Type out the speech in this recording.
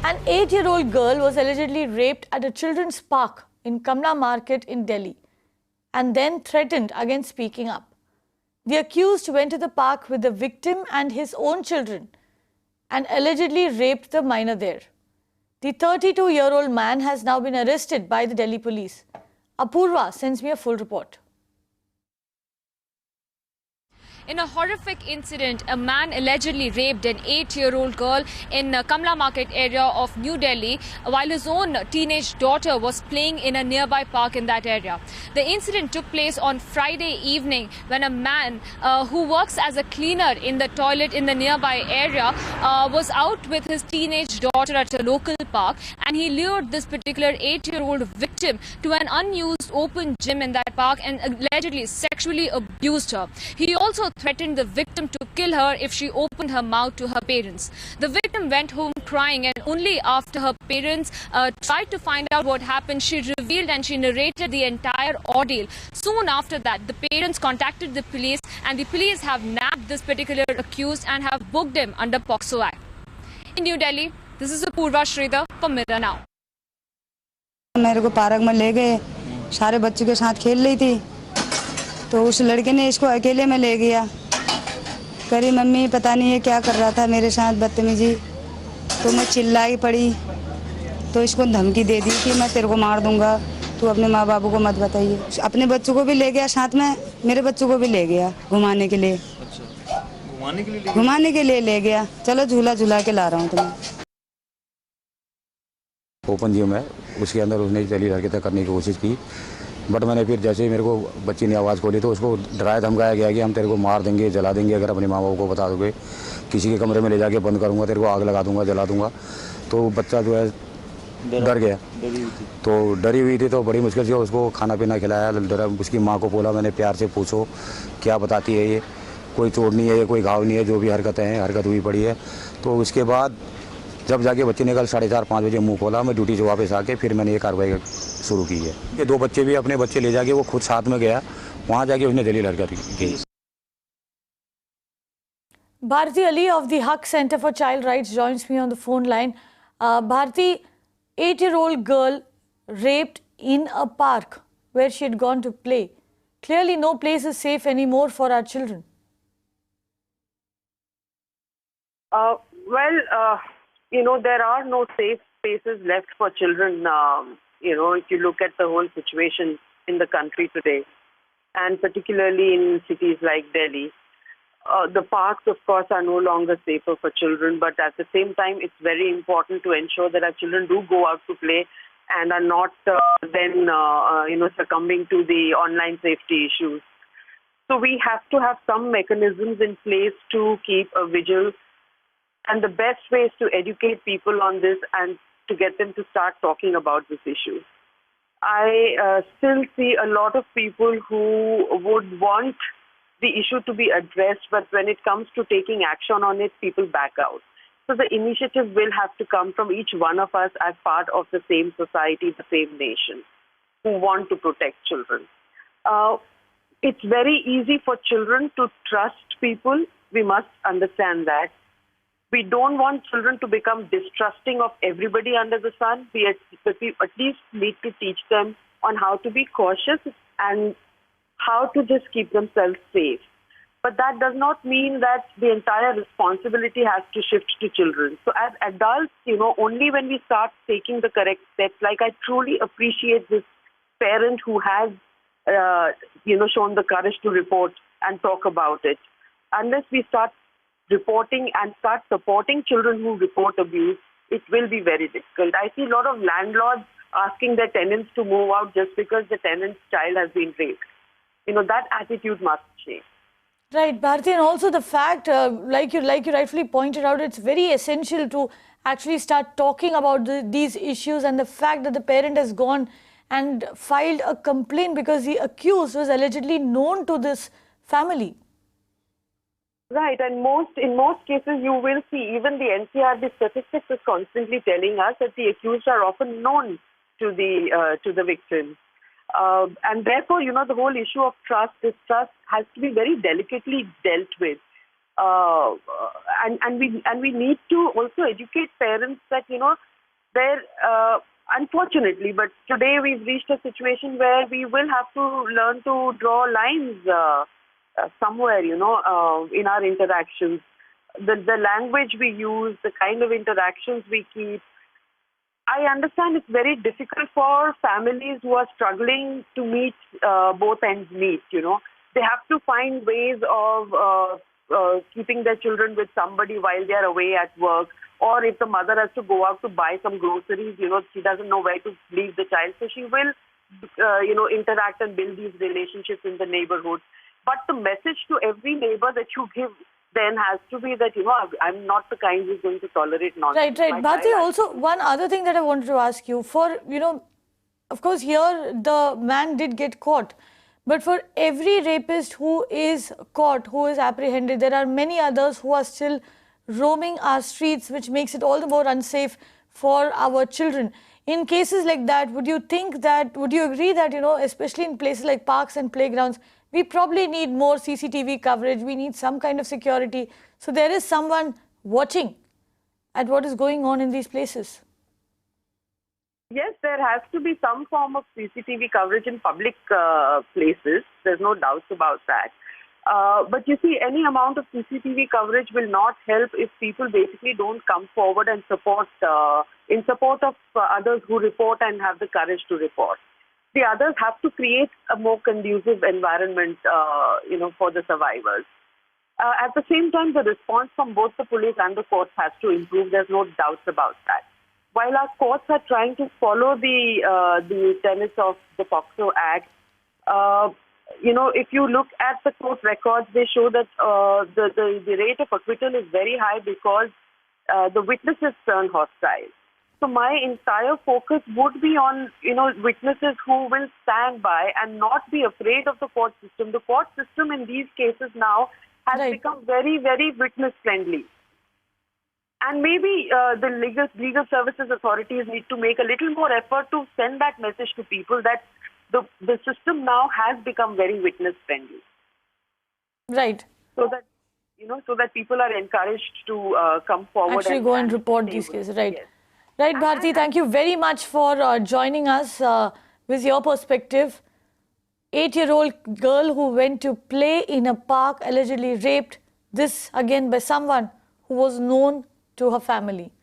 An 8-year-old girl was allegedly raped at a children's park in Kamla market in Delhi and then threatened against speaking up. The accused went to the park with the victim and his own children and allegedly raped the minor there. The 32-year-old man has now been arrested by the Delhi police. Apurva sends me a full report. In a horrific incident, a man allegedly raped an 8-year-old girl in Kamla Market area of New Delhi while his own teenage daughter was playing in a nearby park in that area. The incident took place on Friday evening when a man who works as a cleaner in the toilet in the nearby area was out with his teenage daughter at a local park, and he lured this particular 8-year-old victim to an unused open gym in that park and allegedly sexually abused her. He also threatened the victim to kill her if she opened her mouth to her parents. The victim went home crying, and only after her parents tried to find out what happened, she revealed and she narrated the entire ordeal. Soon after that, the parents contacted the police, and the police have nabbed this particular accused and have booked him under POCSO Act. In New Delhi, this is Apurva Sridhar for Mirror Now. मेरे को park में ले गए, सारे बच्चों के साथ खेल रही थी, तो उस लड़के ने इसको अकेले में ले गया। करी मम्मी पता नहीं है क्या कर रहा था मेरे साथ बदतमीजी, तो मैं चिल्लाई पड़ी, तो इसको धमकी दे दी कि मैं तेरे को मार दूंगा, तू अपने माँ बाबू को मत बताइए। अपने बच्चों को भी ले गया साथ में, मेरे बच्चों को भी ले गया घुमाने के लिए। अच्छा, घुमाने के लिए ले गया। चलो झूला झूला के ला रहा हूँ तुम्हें। ओपन जिम है, उसके अंदर उसने चली हरकतें करने की कोशिश की, बट मैंने फिर जैसे ही मेरे को बच्ची ने आवाज़ खोली तो उसको डराया धमकाया गया कि हम तेरे को मार देंगे, जला देंगे, अगर अपने माँ बाप को बता दोगे, किसी के कमरे में ले जाके बंद करूँगा, तेरे को आग लगा दूँगा, जला दूँगा। तो बच्चा जो है डर गया, तो डरी हुई थी, तो बड़ी मुश्किल से उसको खाना पीना खिलाया। डरा उसकी माँ को बोला मैंने प्यार से, पूछो क्या बताती है ये, कोई चोट नहीं है, कोई घाव नहीं है, जो भी हरकतें हैं हरकत हुई पड़ी है। तो उसके बाद जब जाके बच्चे ने कल 4:30-5 बजे मुंह खोला, मैं ड्यूटी से वापस आके फिर मैंने ये कार्रवाई शुरू की है। ये 2 बच्चे भी अपने बच्चे ले जाके वो खुद साथ में गया, वहाँ जाके उसने दलील हरकत की। Bharti Ali of the Haq Center for Child Rights joins me on the phone line. Bharti, 8-year-old girl raped in a park where she had gone to play. Clearly no place is safe anymore for our children. There are no safe spaces left for children, if you look at the whole situation in the country today, and particularly in cities like Delhi. The parks, of course, are no longer safer for children, but at the same time, it's very important to ensure that our children do go out to play and are not succumbing to the online safety issues. So we have to have some mechanisms in place to keep a vigil. And the best way is to educate people on this and to get them to start talking about this issue. I still see a lot of people who would want the issue to be addressed, but when it comes to taking action on it, people back out. So the initiative will have to come from each one of us as part of the same society, the same nation, who want to protect children. It's very easy for children to trust people. We must understand that. We don't want children to become distrusting of everybody under the sun. We at least need to teach them on how to be cautious and how to just keep themselves safe. But that does not mean that the entire responsibility has to shift to children. So as adults, only when we start taking the correct steps, like I truly appreciate this parent who has, shown the courage to report and talk about it. Unless we start reporting and start supporting children who report abuse, it will be very difficult. I see a lot of landlords asking their tenants to move out just because the tenant's child has been raped. That attitude must change. Right, Bharti, and also the fact, like you rightfully pointed out, it's very essential to actually start talking about these issues, and the fact that the parent has gone and filed a complaint because the accused was allegedly known to this family. Right, and in most cases you will see, even the NCRB statistics is constantly telling us that the accused are often known to the victim. And therefore, the whole issue of trust, distrust has to be very delicately dealt with. and we need to also educate parents that there unfortunately, but today we've reached a situation where we will have to learn to draw lines somewhere, in our interactions. The language we use, the kind of interactions we keep. I understand it's very difficult for families who are struggling to meet both ends meet. They have to find ways of keeping their children with somebody while they are away at work. Or if the mother has to go out to buy some groceries, she doesn't know where to leave the child. So she will, interact and build these relationships in the neighborhood. But the message to every neighbor that you give then has to be that, I'm not the kind who's going to tolerate nonsense. Right. Bharti, also one other thing that I wanted to ask you, of course here the man did get caught. But for every rapist who is caught, who is apprehended, there are many others who are still roaming our streets, which makes it all the more unsafe for our children. In cases like that, would you agree that, especially in places like parks and playgrounds, we probably need more CCTV coverage, we need some kind of security, so there is someone watching at what is going on in these places? Yes, there has to be some form of CCTV coverage in public places. There's no doubt about that. But you see, any amount of CCTV coverage will not help if people basically don't come forward and support in support of others who report and have the courage to report. The others have to create a more conducive environment, for the survivors. At the same time, the response from both the police and the courts has to improve. There's no doubts about that. While our courts are trying to follow the tenets of the POCSO Act, if you look at the court records, they show that the rate of acquittal is very high because the witnesses turn hostile. So my entire focus would be on, witnesses who will stand by and not be afraid of the court system. The court system in these cases now has become very, very witness friendly. And maybe the legal services authorities need to make a little more effort to send that message to people that the system now has become very witness friendly. Right. So that people are encouraged to come forward and go and report these cases. Right. Yes. Right, Bharti, thank you very much for joining us with your perspective. 8-year-old girl who went to play in a park, allegedly raped, this again by someone who was known to her family.